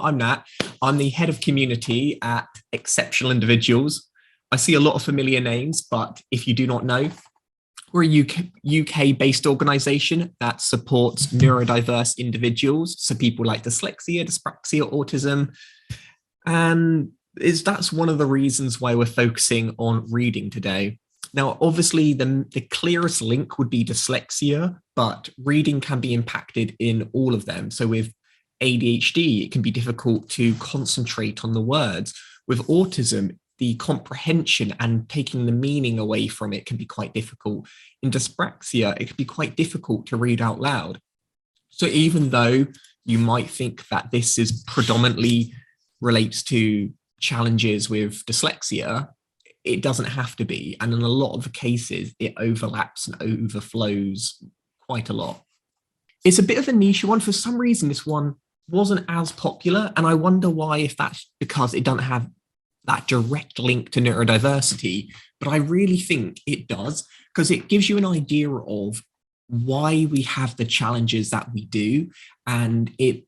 I'm Nat. I'm the head of community at Exceptional Individuals. I see a lot of familiar names, but if you do not know, we're a UK-based organisation that supports neurodiverse individuals, so people like dyslexia, dyspraxia, autism, and that's one of the reasons why we're focusing on reading today. Now, obviously, the clearest link would be dyslexia, but reading can be impacted in all of them. So with ADHD, it can be difficult to concentrate on the words. With autism, the comprehension and taking the meaning away from it can be quite difficult. In dyspraxia, it can be quite difficult to read out loud. So even though you might think that this is predominantly relates to challenges with dyslexia, it doesn't have to be. And in a lot of cases, it overlaps and overflows quite a lot. It's a bit of a niche one. For some reason, this one wasn't as popular. And I wonder why, if that's because it doesn't have that direct link to neurodiversity. But I really think it does, because it gives you an idea of why we have the challenges that we do. And it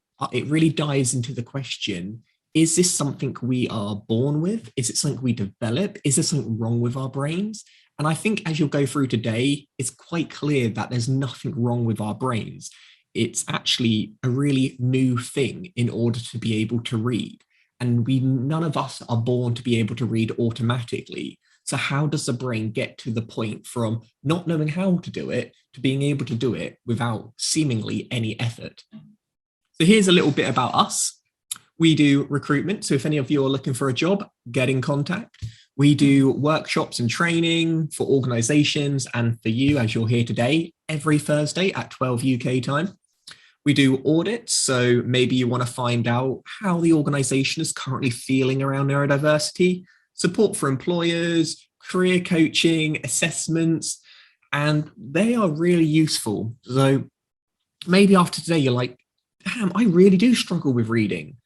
really dives into the question, is this something we are born with? Is it something we develop? Is there something wrong with our brains? And I think as you'll go through today, it's quite clear that there's nothing wrong with our brains. It's actually a really new thing in order to be able to read. And none of us are born to be able to read automatically. So how does the brain get to the point from not knowing how to do it to being able to do it without seemingly any effort? So here's a little bit about us. We do recruitment. So if any of you are looking for a job, get in contact. We do workshops and training for organizations and for you, as you're here today, every Thursday at 12 UK time. We do audits. So maybe you want to find out how the organization is currently feeling around neurodiversity, support for employers, career coaching, assessments, and they are really useful. So maybe after today, you're like, damn, I really do struggle with reading.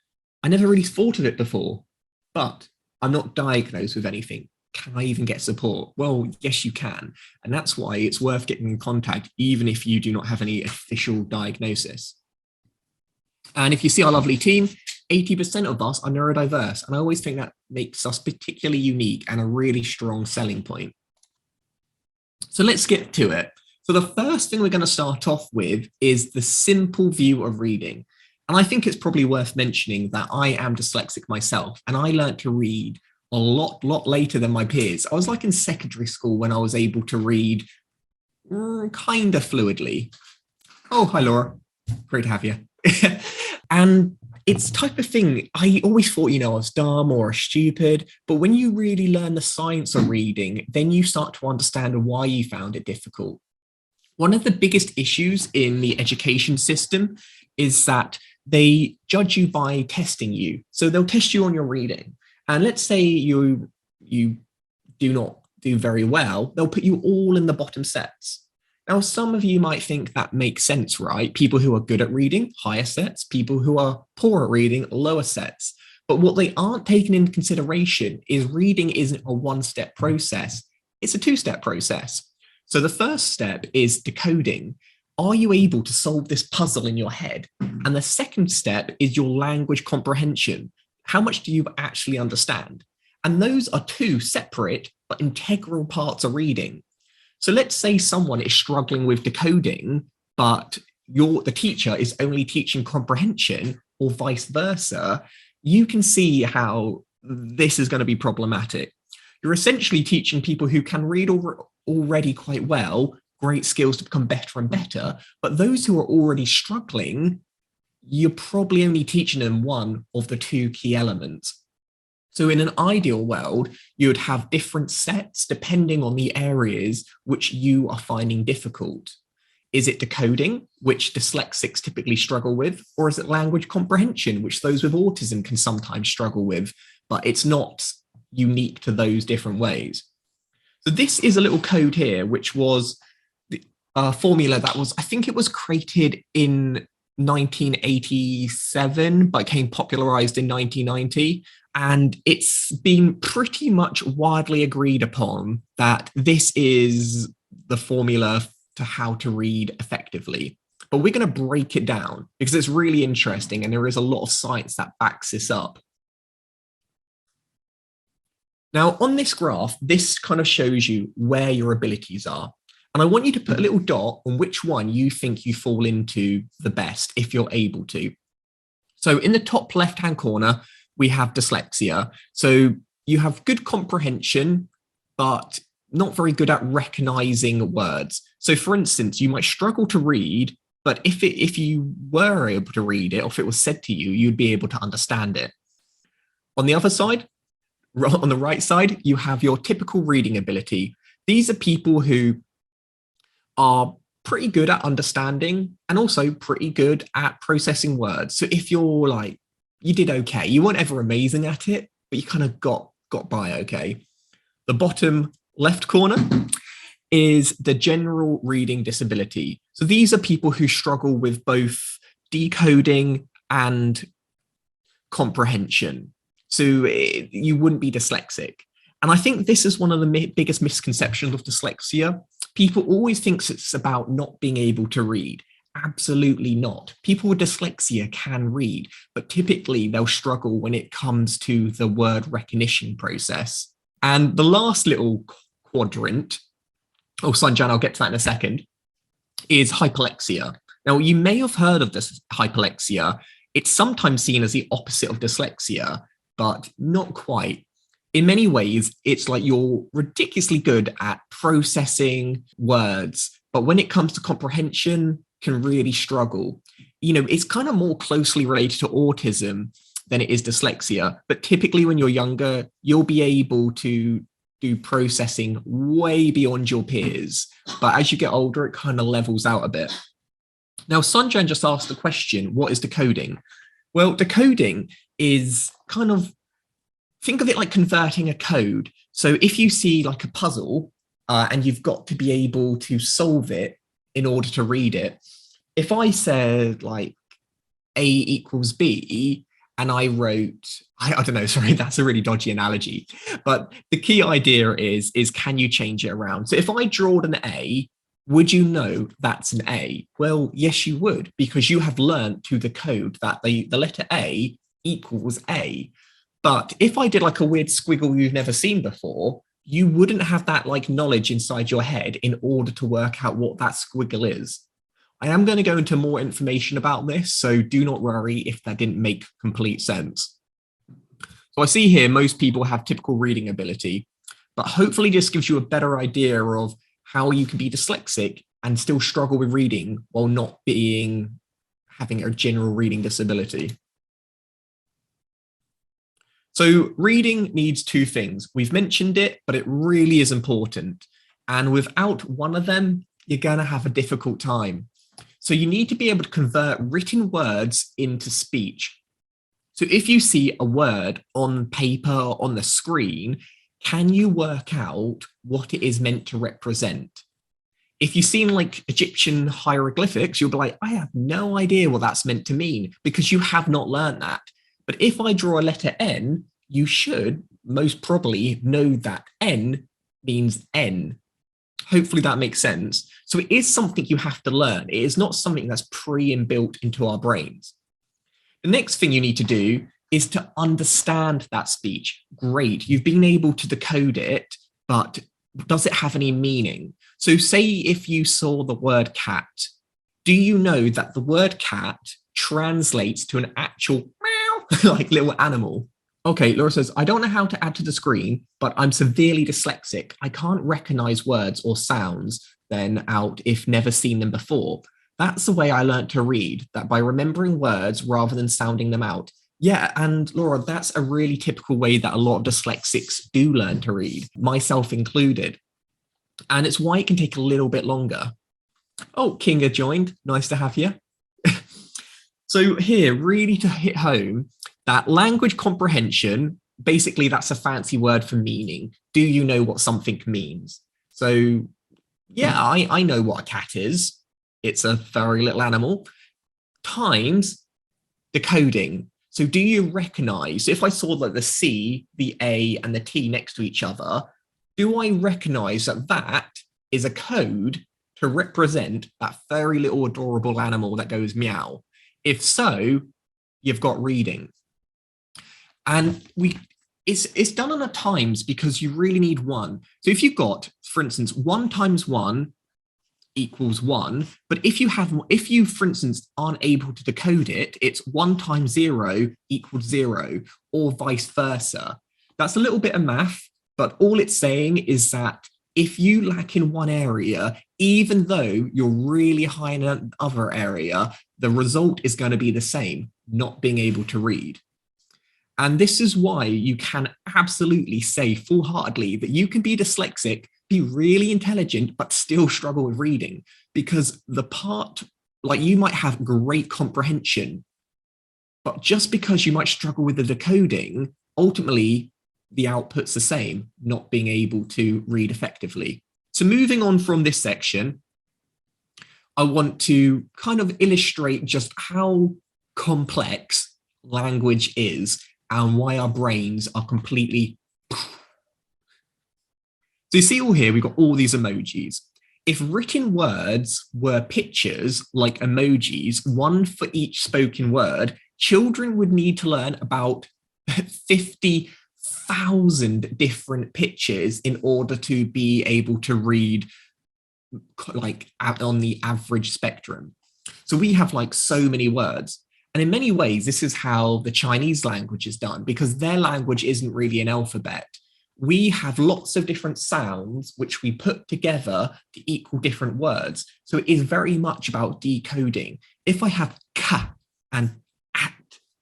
I never really thought of it before, but I'm not diagnosed with anything. Can I even get support? Well, yes, you can. And that's why it's worth getting in contact, even if you do not have any official diagnosis. And if you see our lovely team, 80% of us are neurodiverse. And I always think that makes us particularly unique and a really strong selling point. So let's get to it. So the first thing we're going to start off with is the simple view of reading. And I think it's probably worth mentioning that I am dyslexic myself, and I learned to read a lot later than my peers. I was like in secondary school when I was able to read kind of fluidly. Oh, hi, Laura. Great to have you. And it's type of thing, I always thought, I was dumb or stupid, but when you really learn the science of reading, then you start to understand why you found it difficult. One of the biggest issues in the education system is that they judge you by testing you. So they'll test you on your reading. And let's say you do not do very well, they'll put you all in the bottom sets. Now, some of you might think that makes sense, right? People who are good at reading, higher sets, people who are poor at reading, lower sets. But what they aren't taking into consideration is reading isn't a one-step process. It's a two-step process. So the first step is decoding. Are you able to solve this puzzle in your head? And the second step is your language comprehension. How much do you actually understand? And those are two separate but integral parts of reading. So let's say someone is struggling with decoding, but the teacher is only teaching comprehension, or vice versa. You can see how this is going to be problematic. You're essentially teaching people who can read already quite well, great skills to become better and better, but those who are already struggling, you're probably only teaching them one of the two key elements. So in an ideal world, you would have different sets depending on the areas which you are finding difficult. Is it decoding, which dyslexics typically struggle with, or is it language comprehension, which those with autism can sometimes struggle with, but it's not unique to those different ways? So this is a little code here, which was a formula that was, I think it was created in 1987, but became popularized in 1990. And it's been pretty much widely agreed upon that this is the formula to how to read effectively. but we're going to break it down because it's really interesting and there is a lot of science that backs this up. Now, on this graph, this kind of shows you where your abilities are. And I want you to put a little dot on which one you think you fall into the best, if you're able to. So in the top left-hand corner, we have dyslexia. So you have good comprehension, but not very good at recognizing words. So for instance, you might struggle to read, but if you were able to read it, or if it was said to you, you'd be able to understand it. On the other side, on the right side, you have your typical reading ability. These are people who are pretty good at understanding and also pretty good at processing words. So if you're like, you did okay, you weren't ever amazing at it, but you kind of got by okay. The bottom left corner is the general reading disability. So these are people who struggle with both decoding and comprehension. So you wouldn't be dyslexic. And I think this is one of the biggest misconceptions of dyslexia. People always think it's about not being able to read. Absolutely not. People with dyslexia can read, but typically they'll struggle when it comes to the word recognition process. And the last little quadrant, oh, Sanjan, I'll get to that in a second, is hyperlexia. Now, you may have heard of this hyperlexia. It's sometimes seen as the opposite of dyslexia, but not quite. In many ways, it's like you're ridiculously good at processing words, but when it comes to comprehension, can really struggle. You know, it's kind of more closely related to autism than it is dyslexia, but typically when you're younger, you'll be able to do processing way beyond your peers. But as you get older, it kind of levels out a bit. Now, Sanjan just asked the question, what is decoding? Well, decoding is kind of, think of it like converting a code. So if you see like a puzzle and you've got to be able to solve it in order to read it, if I said like A equals B and I wrote, I don't know, sorry, that's a really dodgy analogy, but the key idea is can you change it around? So if I drawed an A, would you know that's an A? Well, yes, you would, because you have learned to decode that the letter A equals A. But if I did like a weird squiggle you've never seen before, you wouldn't have that like knowledge inside your head in order to work out what that squiggle is. I am going to go into more information about this, so do not worry if that didn't make complete sense. So I see here most people have typical reading ability, but hopefully this gives you a better idea of how you can be dyslexic and still struggle with reading while not having a general reading disability. So reading needs two things. We've mentioned it, but it really is important. And without one of them, you're going to have a difficult time. So you need to be able to convert written words into speech. So if you see a word on paper or on the screen, can you work out what it is meant to represent? If you've seen like Egyptian hieroglyphics, you'll be like, I have no idea what that's meant to mean because you have not learned that. But if I draw a letter N, you should most probably know that N means N. Hopefully that makes sense. So it is something you have to learn. It is not something that's pre-inbuilt into our brains. The next thing you need to do is to understand that speech. Great, you've been able to decode it, but does it have any meaning? So say if you saw the word cat, do you know that the word cat translates to an actual meow, like little animal? Okay, Laura says, I don't know how to add to the screen, but I'm severely dyslexic. I can't recognize words or sounds then out if never seen them before. That's the way I learned to read, that by remembering words rather than sounding them out. Yeah, and Laura, that's a really typical way that a lot of dyslexics do learn to read, myself included. And it's why it can take a little bit longer. Oh, Kinga joined. Nice to have you. So here, really to hit home, that language comprehension, basically that's a fancy word for meaning. Do you know what something means? So yeah, I know what a cat is. It's a very little animal. Times decoding. So do you recognize, if I saw like the C, the A and the T next to each other, do I recognize that that is a code to represent that very little adorable animal that goes meow? If so, you've got reading. And it's done on a times because you really need one. So if you've got, for instance, 1 times 1 equals 1, but if you, for instance, aren't able to decode it, it's 1 times 0 equals 0, or vice versa. That's a little bit of math, but all it's saying is that if you lack in one area, even though you're really high in another area, the result is going to be the same, not being able to read. And this is why you can absolutely say full-heartedly that you can be dyslexic, be really intelligent, but still struggle with reading, because the part, like, you might have great comprehension, but just because you might struggle with the decoding, ultimately the output's the same, not being able to read effectively. So moving on from this section, I want to kind of illustrate just how complex language is and why our brains are completely... So you see all here, we've got all these emojis. If written words were pictures like emojis, one for each spoken word, children would need to learn about 50,000 different pictures in order to be able to read, like, on the average spectrum. So we have like so many words. And in many ways, this is how the Chinese language is done, because their language isn't really an alphabet. We have lots of different sounds which we put together to equal different words. So it is very much about decoding. If I have ka and at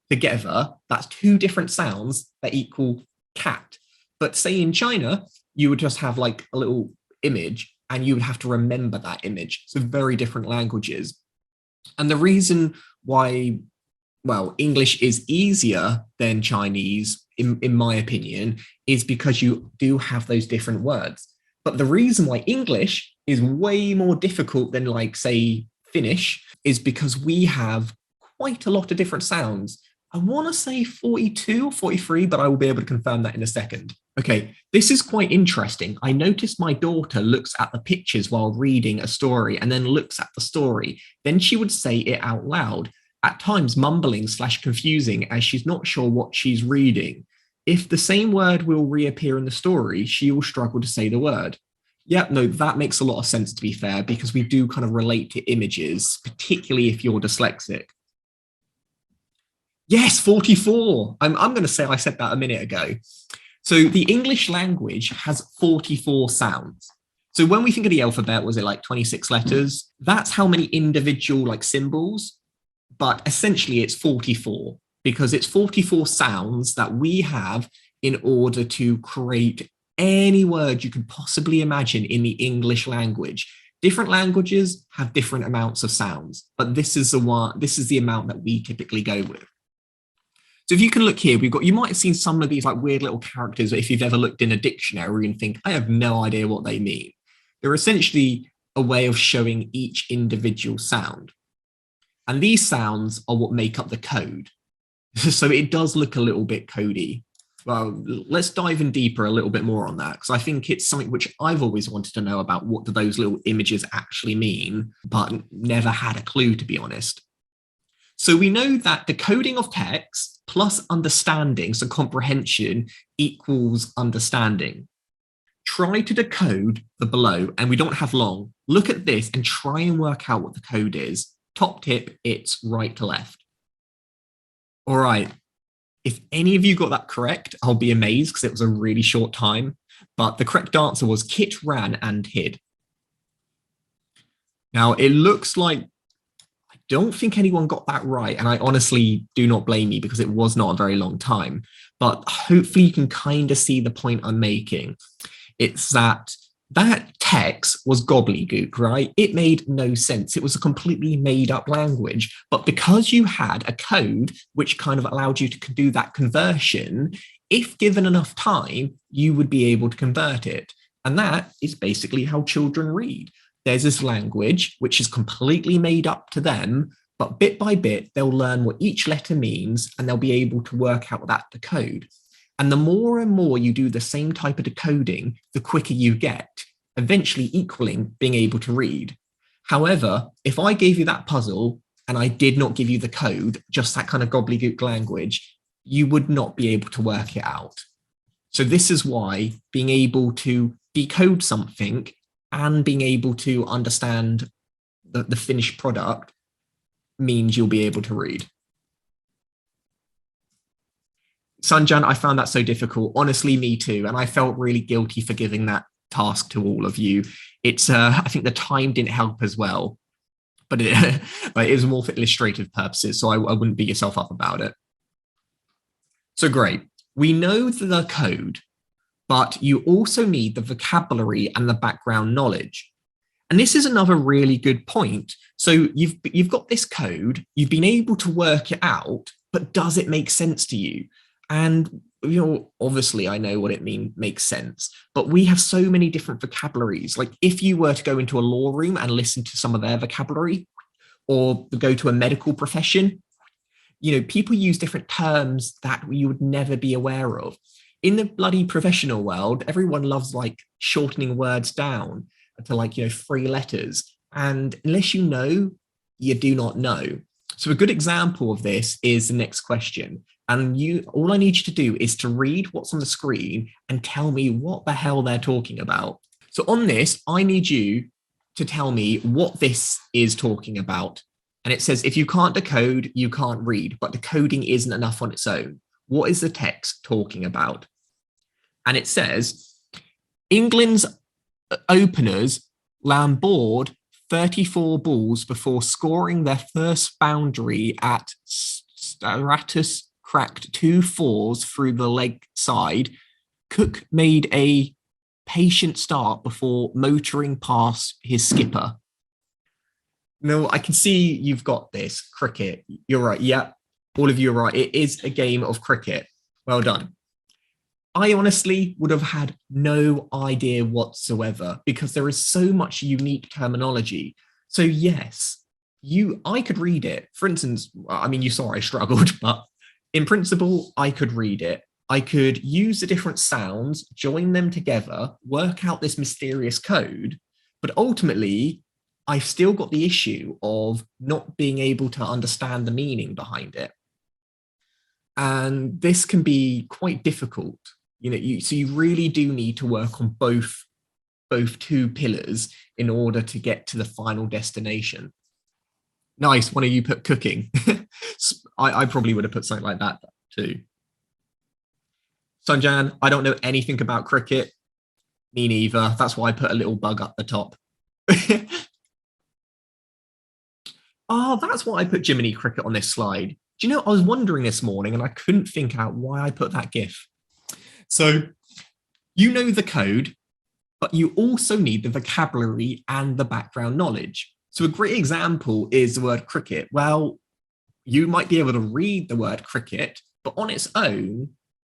together, that's 2 different sounds that equal cat. But say in China, you would just have like a little image and you would have to remember that image. So very different languages. And the reason why, well, English is easier than Chinese, in my opinion, is because you do have those different words. But the reason why English is way more difficult than, like, say, Finnish is because we have quite a lot of different sounds. I want to say 42 or 43, but I will be able to confirm that in a second. Okay, this is quite interesting. I noticed my daughter looks at the pictures while reading a story and then looks at the story. Then she would say it out loud, at times mumbling/confusing as she's not sure what she's reading. If the same word will reappear in the story, she will struggle to say the word. Yeah, no, that makes a lot of sense, to be fair, because we do kind of relate to images, particularly if you're dyslexic. Yes, 44. I'm going to say I said that a minute ago. So the English language has 44 sounds. So when we think of the alphabet, was it like 26 letters? That's how many individual, like, symbols. But essentially it's 44, because it's 44 sounds that we have in order to create any word you could possibly imagine in the English language. Different languages have different amounts of sounds, but this is the amount that we typically go with. So if you can look here, you might have seen some of these like weird little characters, if you've ever looked in a dictionary and think, I have no idea what they mean. They're essentially a way of showing each individual sound. And these sounds are what make up the code. So it does look a little bit codey. Well, let's dive in deeper a little bit more on that, because I think it's something which I've always wanted to know about, what do those little images actually mean, but never had a clue, to be honest. So we know that decoding of text plus understanding, so comprehension, equals understanding. Try to decode the below, and we don't have long. Look at this and try and work out what the code is. Top tip, it's right to left. All right. If any of you got that correct, I'll be amazed, because it was a really short time. But the correct answer was Kit ran and hid. Now, it looks like I don't think anyone got that right. And I honestly do not blame you, because it was not a very long time. But hopefully you can kind of see the point I'm making. It's that text was gobbledygook, right? It made no sense. It was a completely made up language. But because you had a code which kind of allowed you to do that conversion, if given enough time, you would be able to convert it. And that is basically how children read. There's this language which is completely made up to them, but bit by bit, they'll learn what each letter means and they'll be able to work out that decode. And the more and more you do the same type of decoding, the quicker you get, eventually equaling being able to read. However, if I gave you that puzzle and I did not give you the code, just that kind of gobbledygook language, you would not be able to work it out. So this is why being able to decode something and being able to understand the finished product means you'll be able to read. Sanjan, I found that so difficult. Honestly, me too. And I felt really guilty for giving that task to all of you. It's, I think the time didn't help as well, but it was more for illustrative purposes. So I wouldn't beat yourself up about it. So great. We know the code, but you also need the vocabulary and the background knowledge. And this is another really good point. So you've got this code, you've been able to work it out, but does it make sense to you? And obviously I know what it makes sense, but we have so many different vocabularies. Like if you were to go into a law room and listen to some of their vocabulary, or go to a medical profession, people use different terms that you would never be aware of. In the bloody professional world, everyone loves like shortening words down to 3 letters. And unless you know, you do not know. So a good example of this is the next question. And all I need you to do is to read what's on the screen and tell me what the hell they're talking about. So on this, I need you to tell me what this is talking about. And it says, if you can't decode, you can't read, but decoding isn't enough on its own. What is the text talking about? And it says, England's openers lambored 34 balls before scoring their first boundary at Stratus cracked 2 fours through the leg side. Cook made a patient start before motoring past his skipper. No, I can see you've got this. Cricket. You're right. Yeah, all of you are right. It is a game of cricket. Well done. I honestly would have had no idea whatsoever because there is so much unique terminology. So yes, I could read it. For instance, I mean, you saw I struggled, but in principle, I could read it. I could use the different sounds, join them together, work out this mysterious code, but ultimately, I've still got the issue of not being able to understand the meaning behind it. And this can be quite difficult. So you really do need to work on both 2 pillars in order to get to the final destination. Nice, one of you put cooking. I probably would have put something like that too. Sanjan, I don't know anything about cricket. Me neither. That's why I put a little bug up the top. Oh, that's why I put Jiminy Cricket on this slide. Do you know, I was wondering this morning and I couldn't think out why I put that GIF. So you know the code, but you also need the vocabulary and the background knowledge. So a great example is the word cricket. Well, you might be able to read the word cricket, but on its own,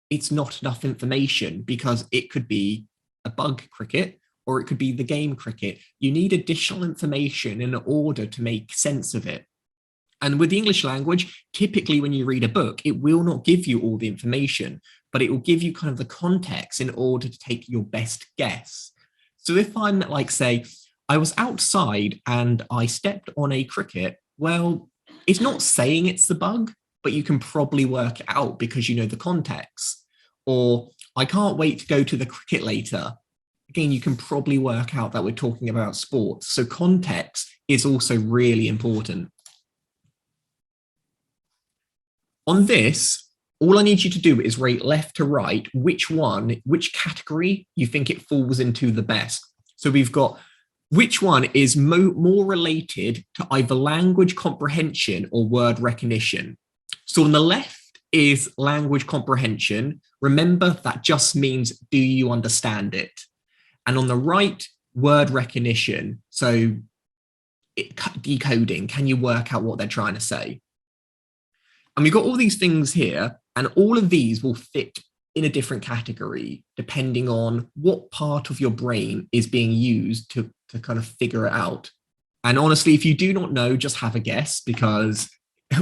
it's not enough information because it could be a bug cricket or it could be the game cricket. You need additional information in order to make sense of it. And with the English language, typically when you read a book, it will not give you all the information, but it will give you kind of the context in order to take your best guess. So if I'm like, say, I was outside and I stepped on a cricket, well, it's not saying it's the bug, but you can probably work it out because you know the context. Or I can't wait to go to the cricket later. Again, you can probably work out that we're talking about sports. So context is also really important. On this, all I need you to do is rate left to right which category you think it falls into the best. So we've got which one is more related to either language comprehension or word recognition. So on the left is language comprehension. Remember, that just means, do you understand it? And on the right, word recognition. So decoding, can you work out what they're trying to say? And we've got all these things here, and all of these will fit in a different category, depending on what part of your brain is being used to kind of figure it out. And honestly, if you do not know, just have a guess, because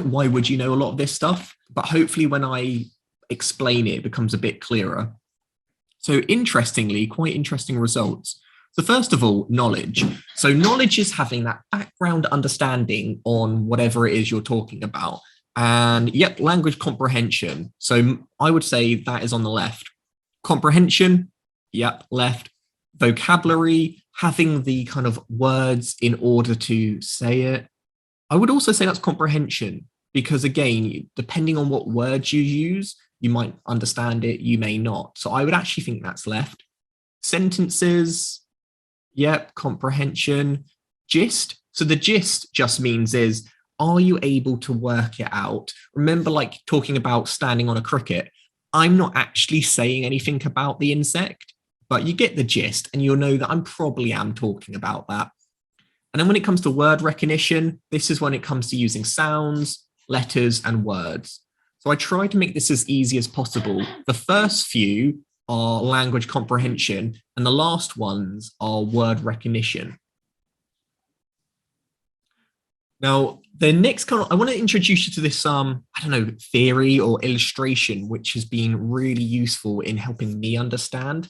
why would you know a lot of this stuff? But hopefully when I explain it, it becomes a bit clearer. So interestingly, quite interesting results. So first of all, knowledge. So knowledge is having that background understanding on whatever it is you're talking about. And yep, language comprehension. So I would say that is on the left. Comprehension, yep, left. Vocabulary, having the kind of words in order to say it. I would also say that's comprehension, because again, depending on what words you use, you might understand it, you may not. So I would actually think that's left. Sentences, yep, comprehension. Gist. So the gist just means is, are you able to work it out? Remember, like talking about standing on a cricket, I'm not actually saying anything about the insect, but you get the gist and you'll know that I'm probably am talking about that. And then when it comes to word recognition, this is when it comes to using sounds, letters, and words. So I try to make this as easy as possible. The first few are language comprehension, and the last ones are word recognition. Now, the next I want to introduce you to this, theory or illustration, which has been really useful in helping me understand.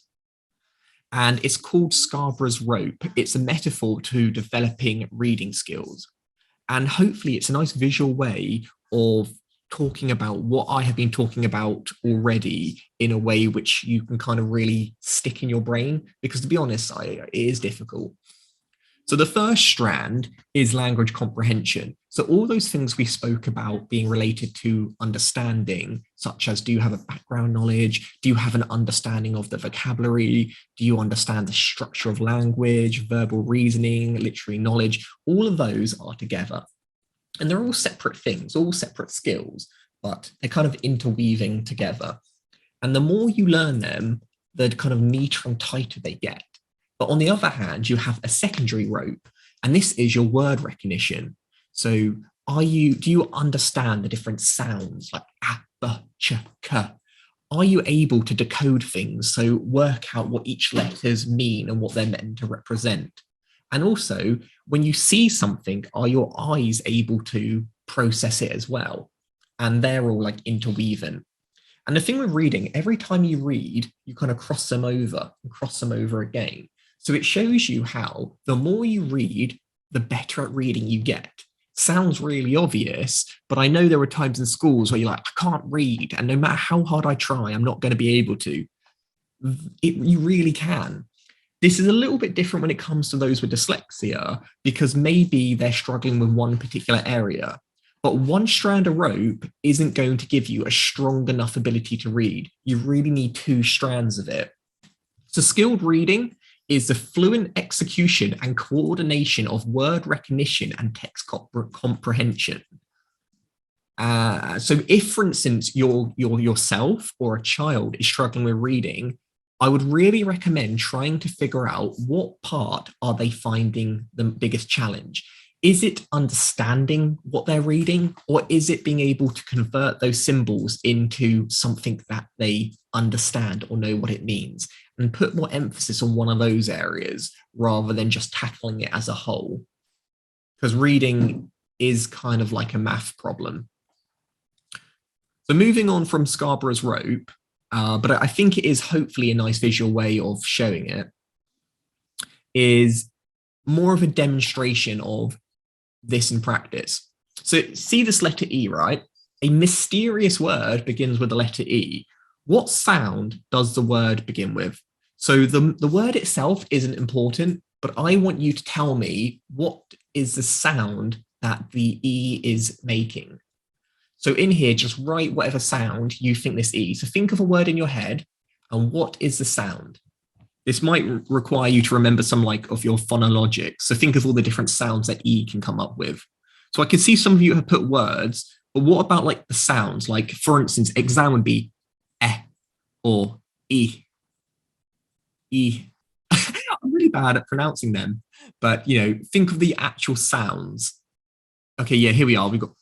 And it's called Scarborough's rope. It's a metaphor to developing reading skills. And hopefully it's a nice visual way of talking about what I have been talking about already in a way which you can kind of really stick in your brain, because to be honest, it is difficult. So the first strand is language comprehension. So all those things we spoke about being related to understanding, such as, do you have a background knowledge? Do you have an understanding of the vocabulary? Do you understand the structure of language, verbal reasoning, literary knowledge? All of those are together. And they're all separate things, all separate skills, but they're kind of interweaving together. And the more you learn them, the kind of neater and tighter they get. But on the other hand, you have a secondary rope, and this is your word recognition. So do you understand the different sounds like a, b, ch, k? Are you able to decode things? So work out what each letters mean and what they're meant to represent. And also, when you see something, are your eyes able to process it as well? And they're all like interweaving. And the thing with reading, every time you read, you kind of cross them over and cross them over again. So it shows you how the more you read, the better at reading you get. Sounds really obvious, but I know there were times in schools where you're like, I can't read. And no matter how hard I try, I'm not going to be able to. You really can. This is a little bit different when it comes to those with dyslexia, because maybe they're struggling with one particular area. But one strand of rope isn't going to give you a strong enough ability to read. You really need two strands of it. So skilled reading is the fluent execution and coordination of word recognition and text comprehension. So if, for instance, you're yourself or a child is struggling with reading, I would really recommend trying to figure out what part are they finding the biggest challenge. Is it understanding what they're reading, or is it being able to convert those symbols into something that they understand or know what it means, and put more emphasis on one of those areas rather than just tackling it as a whole? Because reading is kind of like a math problem. So moving on from Scarborough's rope, but I think it is hopefully a nice visual way of showing it, is more of a demonstration of this in practice. So see this letter E, right? A mysterious word begins with the letter E. What sound does the word begin with? So the word itself isn't important, but I want you to tell me what is the sound that the E is making. So in here, just write whatever sound you think this E. So think of a word in your head, and what is the sound? This might require you to remember some of your phonologics. So think of all the different sounds that E can come up with. So I can see some of you have put words, but what about the sounds? Like, for instance, exam would be eh or e. E. I'm really bad at pronouncing them, but think of the actual sounds. Okay, yeah, here we are. We've got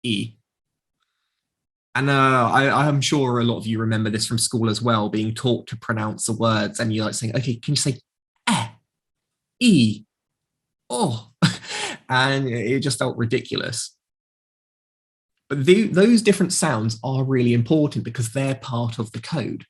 E. And I'm sure a lot of you remember this from school as well, being taught to pronounce the words, and you're saying, okay, can you say eh, e, oh? And it just felt ridiculous. But those different sounds are really important because they're part of the code.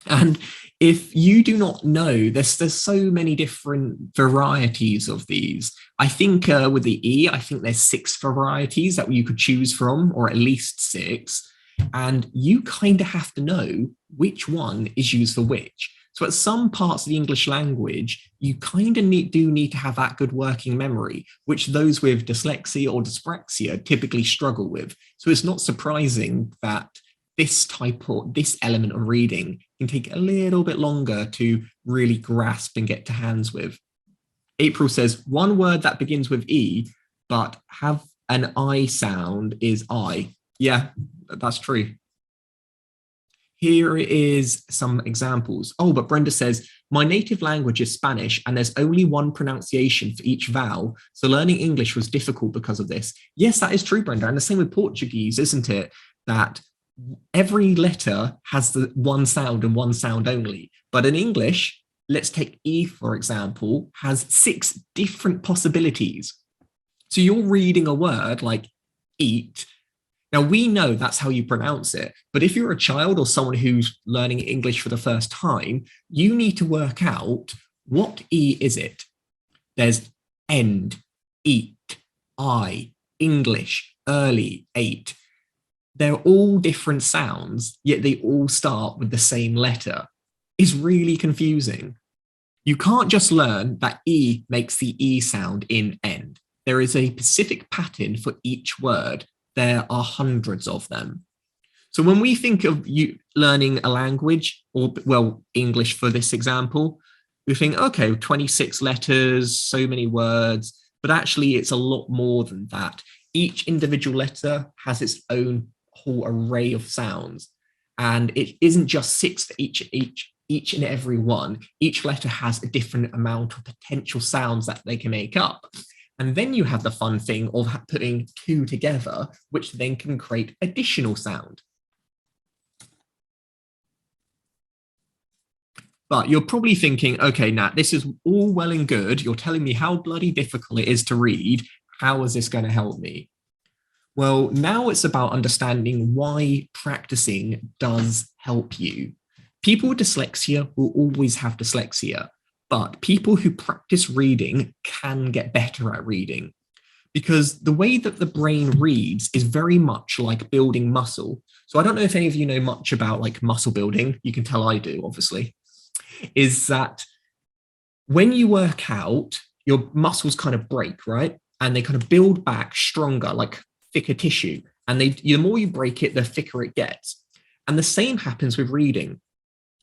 And If you do not know, there's so many different varieties of these. I think with the E, I think there's 6 varieties that you could choose from, or at least 6. And you kind of have to know which one is used for which. So at some parts of the English language, you kind of do need to have that good working memory, which those with dyslexia or dyspraxia typically struggle with. So it's not surprising that this element of reading can take a little bit longer to really grasp and get to hands with. April says, one word that begins with E, but have an I sound is I. Yeah, that's true. Here is some examples. Oh, but Brenda says, my native language is Spanish and there's only one pronunciation for each vowel. So learning English was difficult because of this. Yes, that is true, Brenda. And the same with Portuguese, isn't it? That every letter has the one sound and one sound only. But in English, let's take E, for example, has 6 different possibilities. So you're reading a word like eat. Now, we know that's how you pronounce it. But if you're a child or someone who's learning English for the first time, you need to work out what E is it. There's end, eat, I, English, early, ate. They're all different sounds, yet they all start with the same letter. It's really confusing. You can't just learn that E makes the E sound in end. There is a specific pattern for each word. There are hundreds of them. So when we think of you learning a language, or well, English for this example, we think, okay, 26 letters, so many words, but actually it's a lot more than that. Each individual letter has its own whole array of sounds, and it isn't just 6 for each and every one. Each letter has a different amount of potential sounds that they can make up. And then you have the fun thing of putting 2 together, which then can create additional sound. But you're probably thinking, okay, Nat, this is all well and good. You're telling me how bloody difficult it is to read. How is this going to help me? Well, now it's about understanding why practicing does help you. People with dyslexia will always have dyslexia, but people who practice reading can get better at reading, because the way that the brain reads is very much like building muscle. So I don't know if any of you know much about like muscle building. You can tell I do, obviously. Is that when you work out, your muscles kind of break, right? And they kind of build back stronger, like thicker tissue. And the more you break it, the thicker it gets. And the same happens with reading.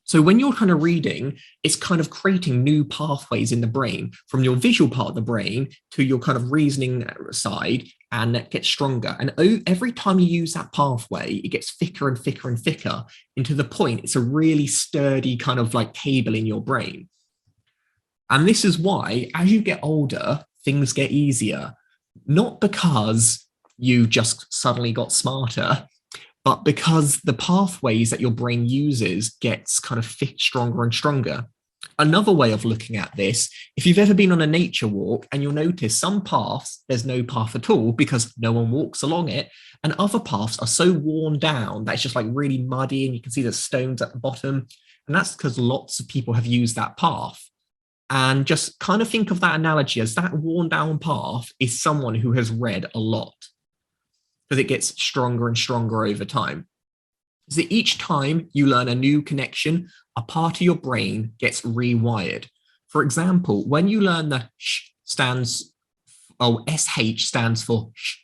So when you're kind of reading, it's kind of creating new pathways in the brain from your visual part of the brain to your kind of reasoning side, and that gets stronger. And every time you use that pathway, it gets thicker and thicker and thicker, into the point it's a really sturdy kind of like cable in your brain. And this is why, as you get older, things get easier, not because you just suddenly got smarter, but because the pathways that your brain uses gets kind of stronger and stronger. Another way of looking at this, if you've ever been on a nature walk and you'll notice some paths, there's no path at all because no one walks along it. And other paths are so worn down that it's just like really muddy and you can see the stones at the bottom. And that's because lots of people have used that path. And just kind of think of that analogy as that worn down path is someone who has read a lot, because it gets stronger and stronger over time. So each time you learn a new connection, a part of your brain gets rewired. For example, when you learn the sh stands, SH stands for sh,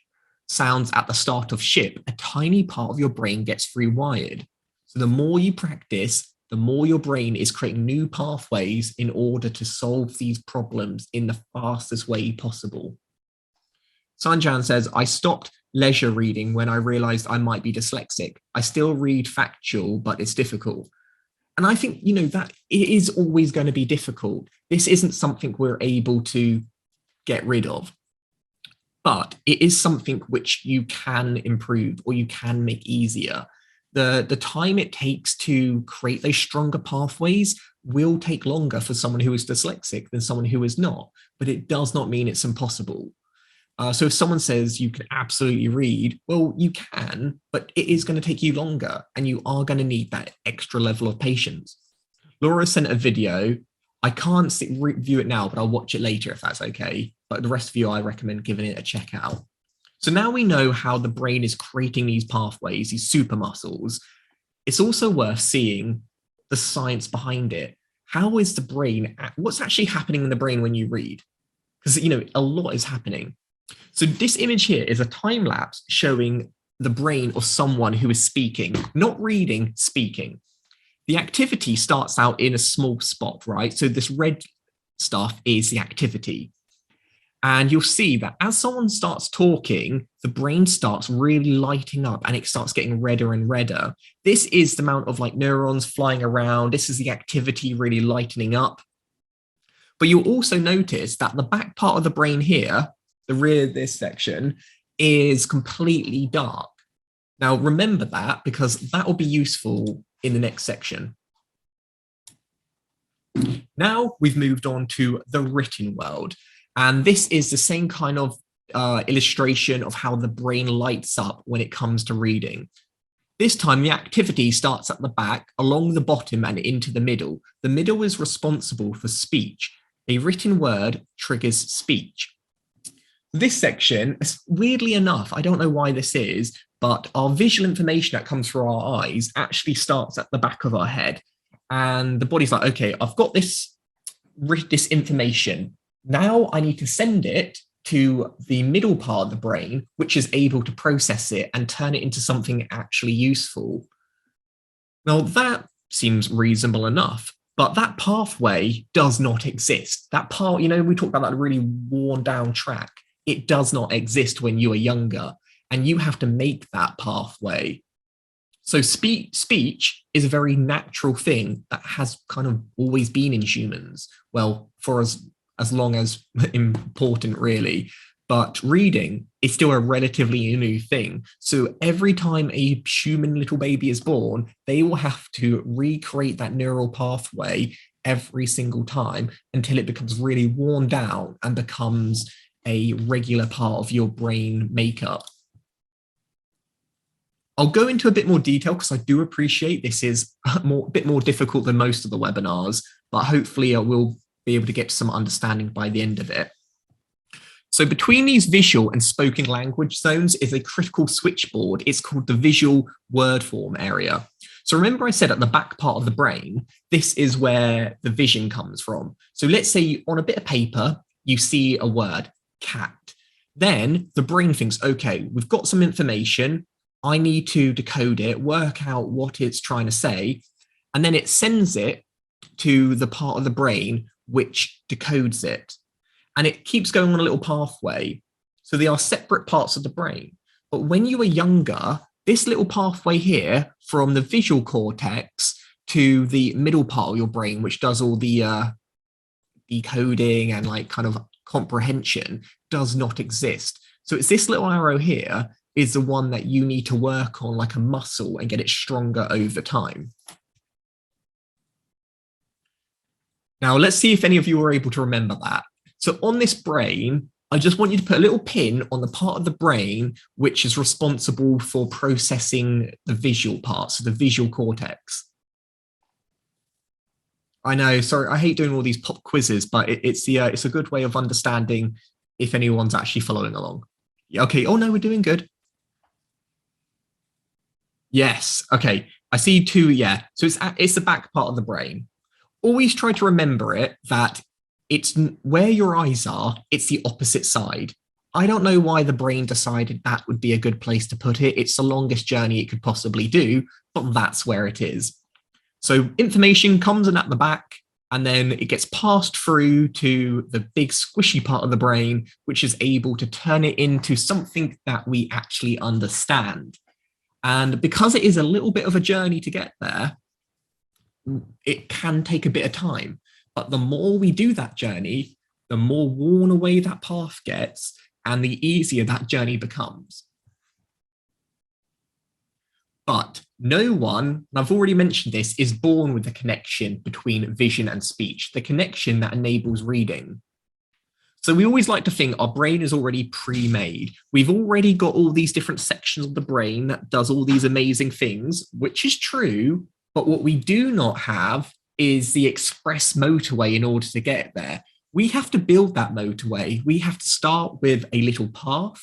sounds at the start of ship, a tiny part of your brain gets rewired. So the more you practice, the more your brain is creating new pathways in order to solve these problems in the fastest way possible. Sanjan says, I stopped leisure reading when I realized I might be dyslexic. I still read factual, but it's difficult. And I think, you know, that it is always going to be difficult. This isn't something we're able to get rid of, but it is something which you can improve or you can make easier. The time it takes to create those stronger pathways will take longer for someone who is dyslexic than someone who is not, but it does not mean it's impossible. So if someone says you can absolutely read, well, you can, but it is going to take you longer and you are going to need that extra level of patience. Laura sent a video. I can't view it now, but I'll watch it later if that's okay. But the rest of you, I recommend giving it a check out. So now we know how the brain is creating these pathways, these super muscles. It's also worth seeing the science behind it. How is the brain, what's actually happening in the brain when you read? Because, you know, a lot is happening. So this image here is a time lapse showing the brain of someone who is speaking, not reading, speaking. The activity starts out in a small spot, right? So this red stuff is the activity. And you'll see that as someone starts talking, the brain starts really lighting up and it starts getting redder and redder. This is the amount of like neurons flying around. This is the activity really lightening up. But you'll also notice that the back part of the brain here, the rear of this section, is completely dark. Now remember that because that will be useful in the next section. Now we've moved on to the written world. And this is the same kind of illustration of how the brain lights up when it comes to reading. This time the activity starts at the back, along the bottom and into the middle. The middle is responsible for speech. A written word triggers speech. This section, weirdly enough, I don't know why this is, but our visual information that comes through our eyes actually starts at the back of our head. And the body's like, okay, I've got this information. Now I need to send it to the middle part of the brain, which is able to process it and turn it into something actually useful. Now that seems reasonable enough, but that pathway does not exist. That part, you know, we talked about that really worn down track. It does not exist when you are younger, and you have to make that pathway. So speech is a very natural thing that has kind of always been in humans. Well, for as long as important, really. But reading is still a relatively new thing. So every time a human little baby is born, they will have to recreate that neural pathway every single time until it becomes really worn down and becomes a regular part of your brain makeup. I'll go into a bit more detail because I do appreciate this is a bit more difficult than most of the webinars, but hopefully I will be able to get some understanding by the end of it. So between these visual and spoken language zones is a critical switchboard. It's called the visual word form area. So remember I said at the back part of the brain, this is where the vision comes from. So let's say on a bit of paper, you see a word, cat. Then the brain thinks, okay, we've got some information. I need to decode it, work out what it's trying to say. And then it sends it to the part of the brain which decodes it. And it keeps going on a little pathway. So they are separate parts of the brain. But when you are younger, this little pathway here from the visual cortex to the middle part of your brain, which does all the decoding and like kind of comprehension, does not exist. So it's this little arrow here is the one that you need to work on like a muscle and get it stronger over time. Now, let's see if any of you are able to remember that. So on this brain, I just want you to put a little pin on the part of the brain which is responsible for processing the visual parts, so the visual cortex. I know, sorry, I hate doing all these pop quizzes, but it's a good way of understanding if anyone's actually following along. Okay, oh no, we're doing good. Yes, okay, I see two, yeah. So it's the back part of the brain. Always try to remember it that it's where your eyes are, it's the opposite side. I don't know why the brain decided that would be a good place to put it. It's the longest journey it could possibly do, but that's where it is. So information comes in at the back, and then it gets passed through to the big squishy part of the brain, which is able to turn it into something that we actually understand. And because it is a little bit of a journey to get there, it can take a bit of time. But the more we do that journey, the more worn away that path gets and the easier that journey becomes. But no one, and I've already mentioned this, is born with the connection between vision and speech, the connection that enables reading. So we always like to think our brain is already pre-made. We've already got all these different sections of the brain that does all these amazing things, which is true. But what we do not have is the express motorway in order to get there. We have to build that motorway. We have to start with a little path.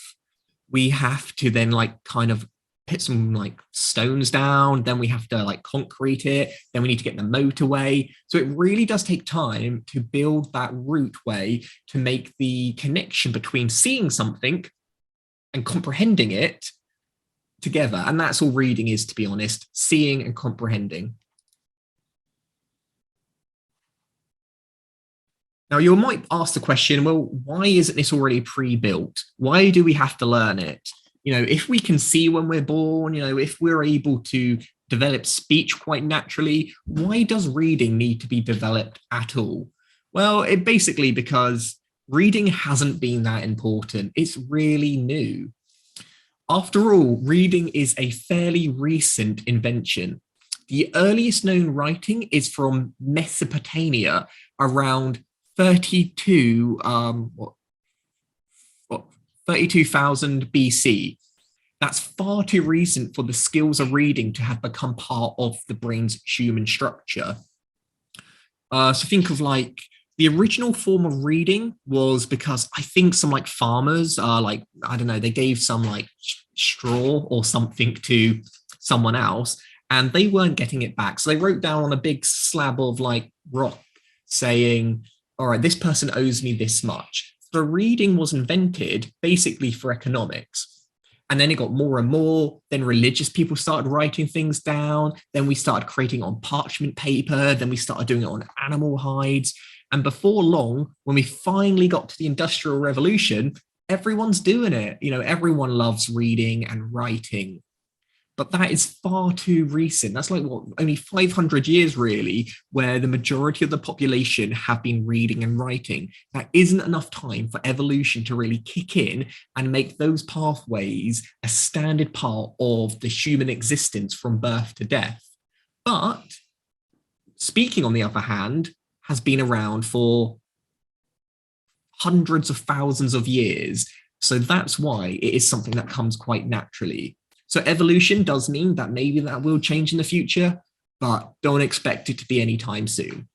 We have to then like kind of put some like stones down, then we have to like concrete it, then we need to get the motorway. So it really does take time to build that routeway to make the connection between seeing something and comprehending it together. And that's all reading is, to be honest, seeing and comprehending. Now, you might ask the question, well, why isn't this already pre-built? Why do we have to learn it? You know, if we can see when we're born, you know, if we're able to develop speech quite naturally, why does reading need to be developed at all? Well, it basically because reading hasn't been that important. It's really new. After all, reading is a fairly recent invention. The earliest known writing is from Mesopotamia around 32,000 BC. That's far too recent for the skills of reading to have become part of the brain's human structure. So think of like the original form of reading was because I think some like farmers like, I don't know, they gave some like straw or something to someone else and they weren't getting it back. So they wrote down on a big slab of like rock saying, all right, this person owes me this much. The reading was invented basically for economics. And then it got more and more. Then religious people started writing things down. Then we started creating on parchment paper. Then we started doing it on animal hides. And before long, when we finally got to the Industrial Revolution, everyone's doing it. You know, everyone loves reading and writing. But that is far too recent. That's like, what, only 500 years really, where the majority of the population have been reading and writing. That isn't enough time for evolution to really kick in and make those pathways a standard part of the human existence from birth to death. But speaking, on the other hand, has been around for hundreds of thousands of years. So that's why it is something that comes quite naturally. So evolution does mean that maybe that will change in the future, but don't expect it to be anytime soon.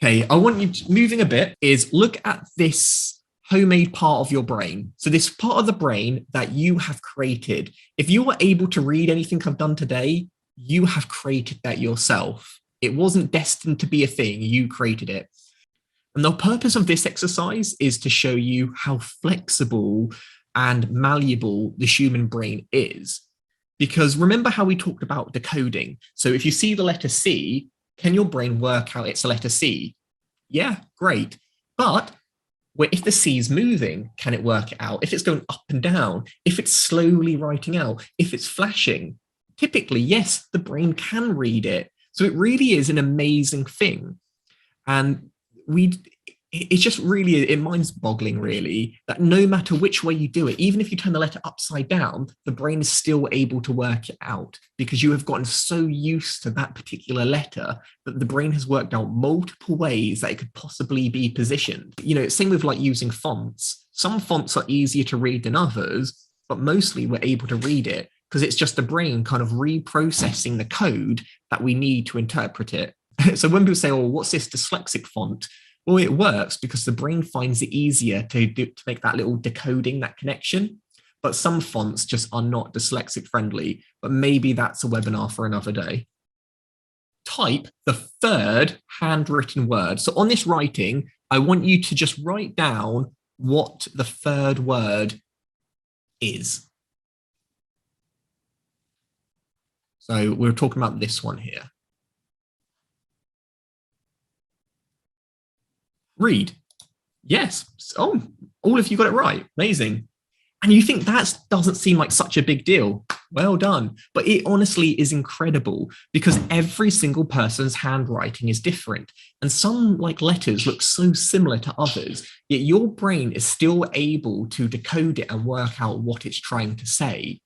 Okay, I want you to, moving a bit, is look at this homemade part of your brain. So this part of the brain that you have created. If you were able to read anything I've done today, you have created that yourself. It wasn't destined to be a thing, you created it. And the purpose of this exercise is to show you how flexible and malleable the human brain is. Because remember how we talked about decoding. So if you see the letter C, can your brain work out it's a letter C? Yeah, great. But if the C is moving, can it work it out? If it's going up and down, if it's slowly writing out, if it's flashing, typically, yes, the brain can read it. So it really is an amazing thing. And it's just really, it mind-boggling really, that no matter which way you do it, even if you turn the letter upside down, the brain is still able to work it out because you have gotten so used to that particular letter that the brain has worked out multiple ways that it could possibly be positioned. You know, same with like using fonts. Some fonts are easier to read than others, but mostly we're able to read it because it's just the brain kind of reprocessing the code that we need to interpret it. So when people say, oh, what's this dyslexic font? Well, it works because the brain finds it easier to make that little decoding, that connection. But some fonts just are not dyslexic friendly, but maybe that's a webinar for another day. Type the third handwritten word. So on this writing, I want you to just write down what the third word is. So we're talking about this one here. Read. Yes. Oh, all of you got it right. Amazing. And you think that doesn't seem like such a big deal. Well done. But it honestly is incredible because every single person's handwriting is different. And some like letters look so similar to others, yet your brain is still able to decode it and work out what it's trying to say.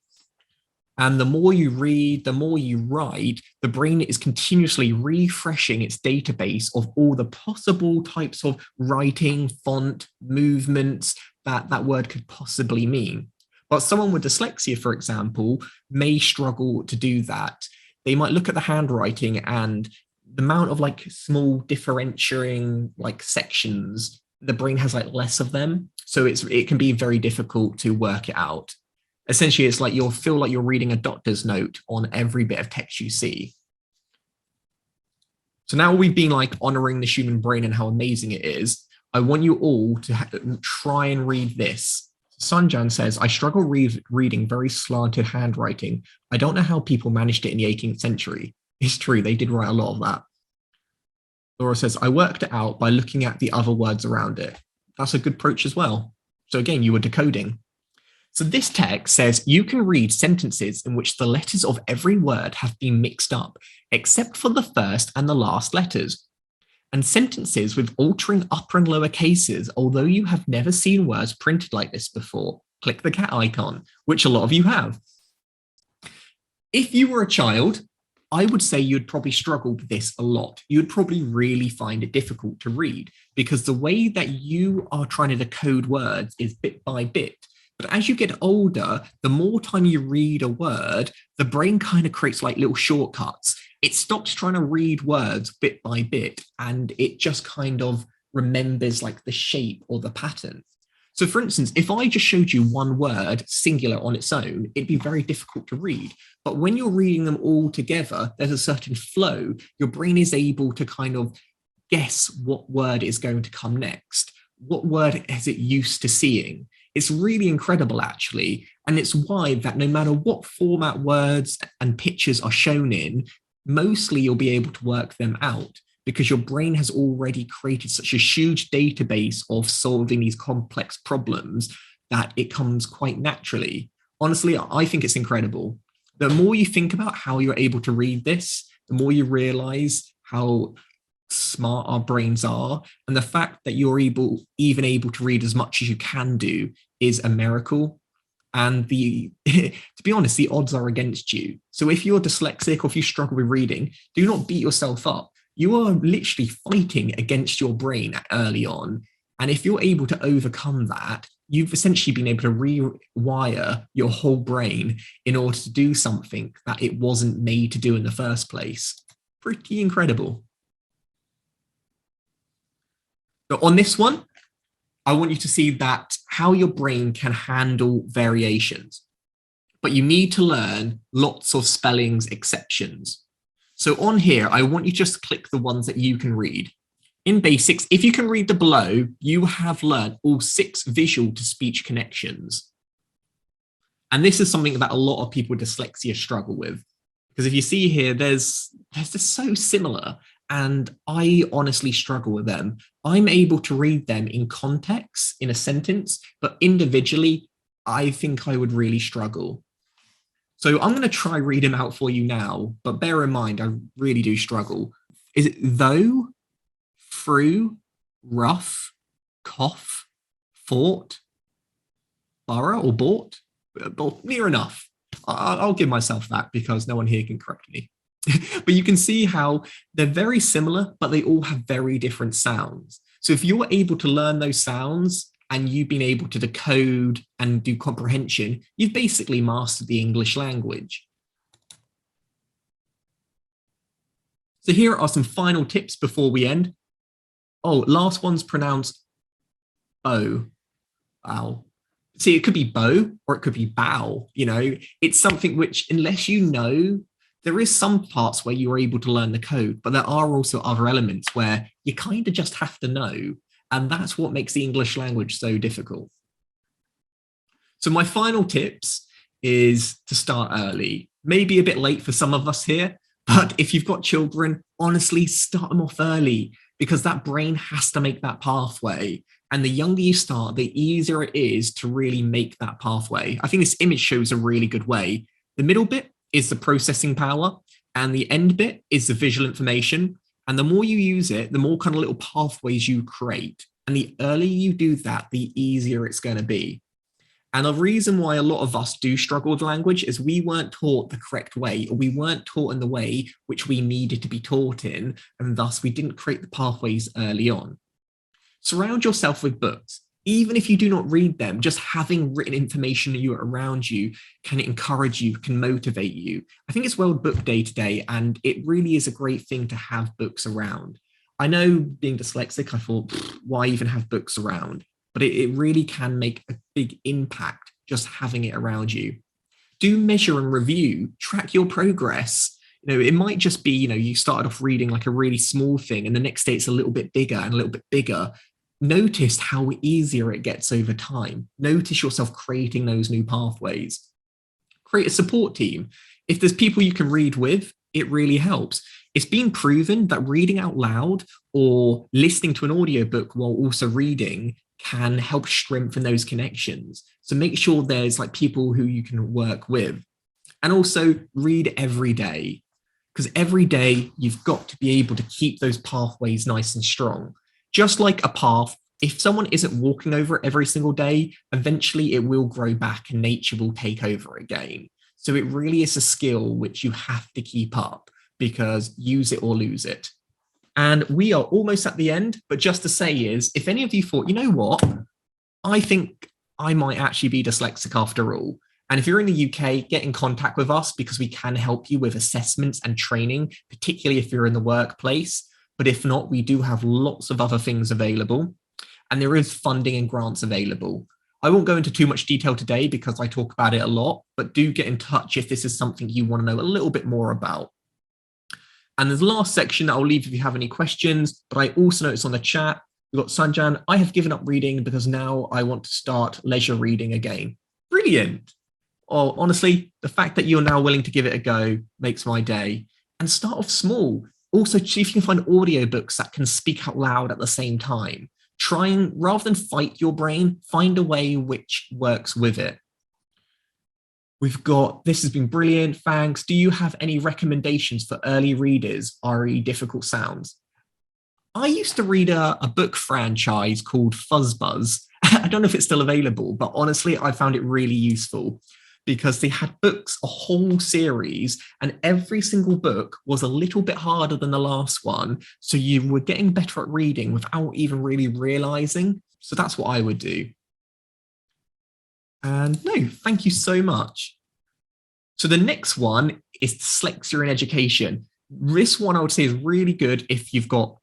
And the more you read, the more you write, the brain is continuously refreshing its database of all the possible types of writing, font, movements that that word could possibly mean. But someone with dyslexia, for example, may struggle to do that. They might look at the handwriting and the amount of like small differentiating like sections, the brain has like less of them. So it can be very difficult to work it out. Essentially, it's like you'll feel like you're reading a doctor's note on every bit of text you see. So now we've been like honoring the human brain and how amazing it is. I want you all to try and read this. Sanjan says, I struggle reading very slanted handwriting. I don't know how people managed it in the 18th century. It's true, they did write a lot of that. Laura says, I worked it out by looking at the other words around it. That's a good approach as well. So again, you were decoding. So this text says you can read sentences in which the letters of every word have been mixed up, except for the first and the last letters. And sentences with altering upper and lower cases, although you have never seen words printed like this before. Click the cat icon, which a lot of you have. If you were a child, I would say you'd probably struggle with this a lot. You'd probably really find it difficult to read because the way that you are trying to decode words is bit by bit. But as you get older, the more time you read a word, the brain kind of creates like little shortcuts. It stops trying to read words bit by bit, and it just kind of remembers like the shape or the pattern. So for instance, if I just showed you one word singular on its own, it'd be very difficult to read. But when you're reading them all together, there's a certain flow. Your brain is able to kind of guess what word is going to come next. What word is it used to seeing? It's really incredible, actually. And it's why that no matter what format words and pictures are shown in, mostly you'll be able to work them out because your brain has already created such a huge database of solving these complex problems that it comes quite naturally. Honestly, I think it's incredible. The more you think about how you're able to read this, the more you realize how smart our brains are. And the fact that you're even able to read as much as you can do is a miracle. And to be honest, the odds are against you. So if you're dyslexic or if you struggle with reading, do not beat yourself up. You are literally fighting against your brain early on. And if you're able to overcome that, you've essentially been able to rewire your whole brain in order to do something that it wasn't made to do in the first place. Pretty incredible. But on this one, I want you to see that how your brain can handle variations, but you need to learn lots of spellings exceptions. So on here, I want you just to click the ones that you can read. In basics, if you can read the below, you have learned all 6 visual to speech connections. And this is something that a lot of people with dyslexia struggle with. Because if you see here, there's just so similar. And I honestly struggle with them. I'm able to read them in context, in a sentence, but individually, I think I would really struggle. So I'm going to try read them out for you now, but bear in mind, I really do struggle. Is it though, through, rough, cough, fought, borough or bought? Near enough. I'll give myself that because no one here can correct me. But you can see how they're very similar, but they all have very different sounds. So if you're able to learn those sounds and you've been able to decode and do comprehension, you've basically mastered the English language. So here are some final tips before we end. Oh, last one's pronounced bow. Wow. See, it could be bow or it could be bow. You know, it's something which, unless you know, there is some parts where you're able to learn the code, but there are also other elements where you kind of just have to know. And that's what makes the English language so difficult. So my final tips is to start early, maybe a bit late for some of us here, but if you've got children, honestly, start them off early because that brain has to make that pathway. And the younger you start, the easier it is to really make that pathway. I think this image shows a really good way. The middle bit is the processing power, and the end bit is the visual information. And the more you use it, the more kind of little pathways you create. And the earlier you do that, the easier it's going to be. And the reason why a lot of us do struggle with language is we weren't taught the correct way, or we weren't taught in the way which we needed to be taught in, and thus we didn't create the pathways early on. Surround yourself with books. Even if you do not read them, just having written information around you can encourage you, can motivate you. I think it's World Book Day today, and it really is a great thing to have books around. I know being dyslexic, I thought, why even have books around? But it really can make a big impact just having it around you. Do measure and review, track your progress. It might just be, you started off reading like a really small thing and the next day it's a little bit bigger and a little bit bigger. Notice how easier it gets over time. Notice yourself creating those new pathways. Create a support team. If there's people you can read with, it really helps. It's been proven that reading out loud or listening to an audiobook while also reading can help strengthen those connections. So make sure there's like people who you can work with. And also read every day, because every day you've got to be able to keep those pathways nice and strong. Just like a path, if someone isn't walking over it every single day, eventually it will grow back and nature will take over again. So it really is a skill which you have to keep up, because use it or lose it. And we are almost at the end, but just to say is, if any of you thought, you know what, I think I might actually be dyslexic after all. And if you're in the UK, get in contact with us because we can help you with assessments and training, particularly if you're in the workplace. But if not, we do have lots of other things available, and there is funding and grants available. I won't go into too much detail today because I talk about it a lot, but do get in touch if this is something you want to know a little bit more about. And there's the last section that I'll leave if you have any questions, but I also noticed on the chat, we've got Sanjan, I have given up reading because now I want to start leisure reading again. Brilliant. Oh, honestly, the fact that you're now willing to give it a go makes my day. And start off small. Also, see if you can find audiobooks that can speak out loud at the same time. Rather than fight your brain, find a way which works with it. This has been brilliant, thanks. Do you have any recommendations for early readers, re difficult sounds? I used to read a book franchise called Fuzzbuzz. I don't know if it's still available, but honestly, I found it really useful because they had books, a whole series, and every single book was a little bit harder than the last one. So you were getting better at reading without even really realizing. So that's what I would do. And no, thank you so much. So the next one is dyslexia in education. This one I would say is really good if you've got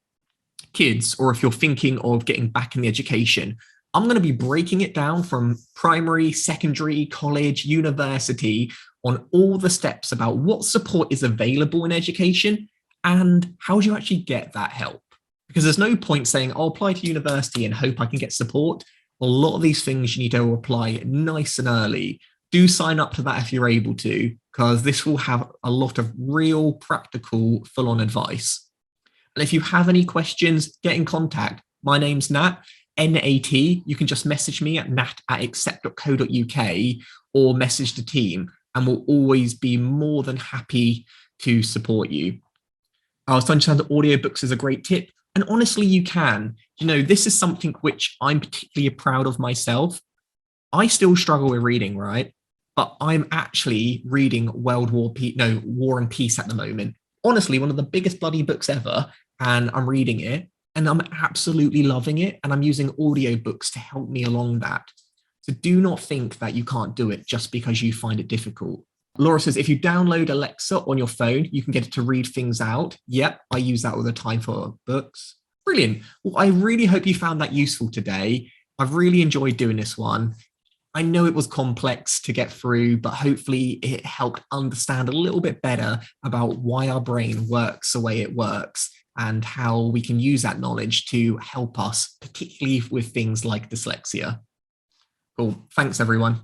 kids or if you're thinking of getting back in the education. I'm going to be breaking it down from primary, secondary, college, university on all the steps about what support is available in education and how do you actually get that help. Because there's no point saying, I'll apply to university and hope I can get support. A lot of these things you need to apply nice and early. Do sign up to that if you're able to, because this will have a lot of real practical full-on advice. And if you have any questions, get in contact. My name's Nat. NAT, you can just message me at nat@accept.co.uk or message the team, and we'll always be more than happy to support you. I was understand that audiobooks is a great tip, and honestly, you can. This is something which I'm particularly proud of myself. I still struggle with reading, right? But I'm actually reading War and Peace at the moment. Honestly, one of the biggest bloody books ever, and I'm reading it. And I'm absolutely loving it. And I'm using audiobooks to help me along that. So do not think that you can't do it just because you find it difficult. Laura says, if you download Alexa on your phone, you can get it to read things out. Yep, I use that all the time for books. Brilliant. Well, I really hope you found that useful today. I've really enjoyed doing this one. I know it was complex to get through, but hopefully it helped understand a little bit better about why our brain works the way it works and how we can use that knowledge to help us, particularly with things like dyslexia. Cool. Thanks, everyone.